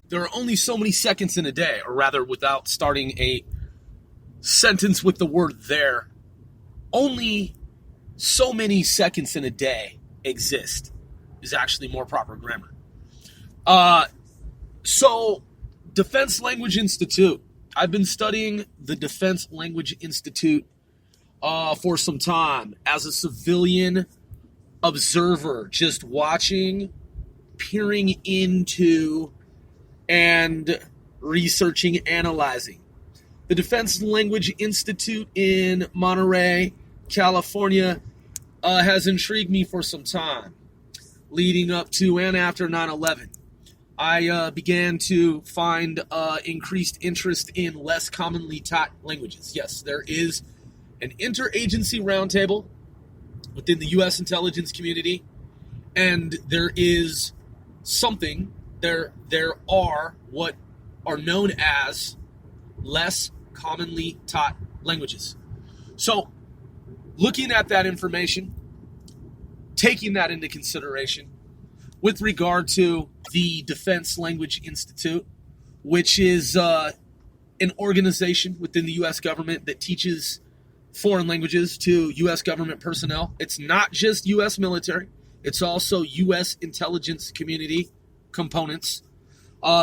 There are only so many seconds in a day, or rather, without starting a sentence with the word there, only so many seconds in a day exist is actually more proper grammar. So, Defense Language Institute. I've been studying the Defense Language Institute for some time as a civilian observer, just watching, peering into, and researching, analyzing. The Defense Language Institute in Monterey, California, has intrigued me for some time, leading up to and after 9/11. I began to find increased interest in less commonly taught languages. Yes, there is an interagency roundtable within the U.S. intelligence community, and there is something, there are what are known as less commonly taught languages. So, looking at that information, taking that into consideration with regard to the Defense Language Institute, which is an organization within the U.S. government that teaches foreign languages to U.S. government personnel. It's not just U.S. military. It's also U.S. intelligence community components.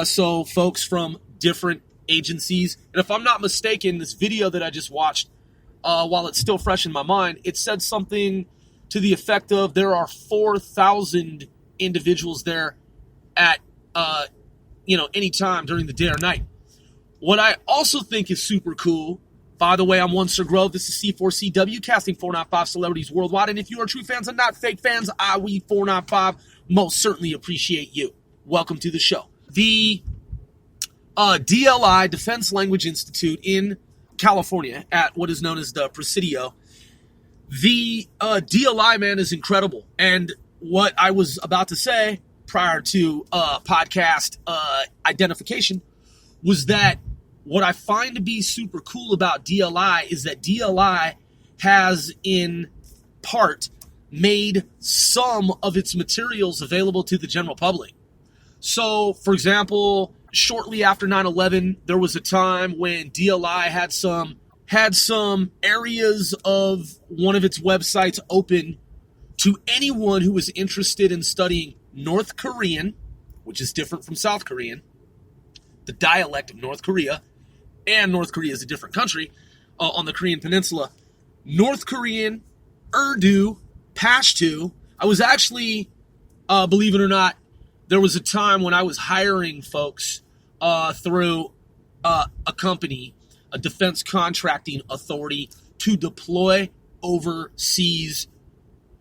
So folks from different agencies. And if I'm not mistaken, this video that I just watched, while it's still fresh in my mind, it said something to the effect of there are 4,000 individuals there at any time during the day or night. What I also think is super cool, by the way, I'm one Sir Grove, this is C4CW, casting 495 celebrities worldwide, and if you are true fans and not fake fans, we 495 most certainly appreciate you. Welcome to the show. The DLI, Defense Language Institute in California, at what is known as the Presidio, the DLI, man, is incredible. And what I was about to say prior to podcast identification was that what I find to be super cool about DLI is that DLI has in part made some of its materials available to the general public. So, for example, shortly after 9/11, there was a time when DLI had some areas of one of its websites open to anyone who was interested in studying North Korean, which is different from South Korean, the dialect of North Korea, and North Korea is a different country on the Korean Peninsula. North Korean, Urdu, Pashto. I was actually, believe it or not, there was a time when I was hiring folks through a company, a defense contracting authority, to deploy overseas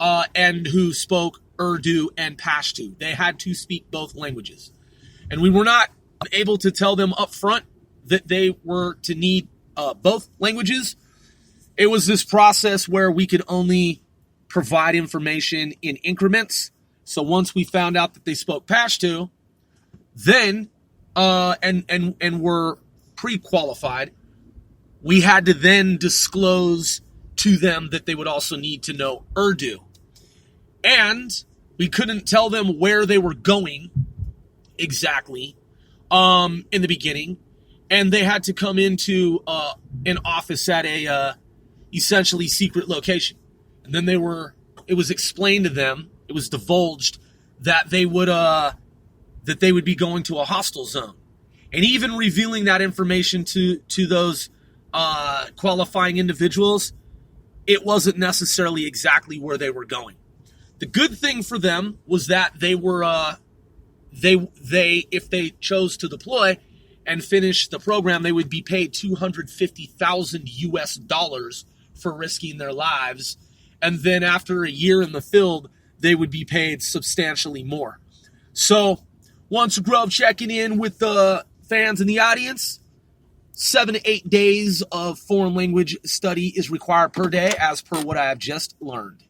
and who spoke Urdu and Pashto. They had to speak both languages. And we were not able to tell them up front that they were to need both languages. It was this process where we could only provide information in increments. So once we found out that they spoke Pashto, then and were pre-qualified, we had to then disclose to them that they would also need to know Urdu. And we couldn't tell them where they were going exactly in the beginning. And they had to come into an office at a essentially secret location. And then it was explained to them, it was divulged that they would be going to a hostile zone. And even revealing that information to those qualifying individuals, it wasn't necessarily exactly where they were going. The good thing for them was that they were they if they chose to deploy and finish the program, they would be paid $250,000 for risking their lives. And then after a year in the field, they would be paid substantially more. So, once Grove checking in with the fans in the audience, 7 to 8 days of foreign language study is required per day, as per what I have just learned.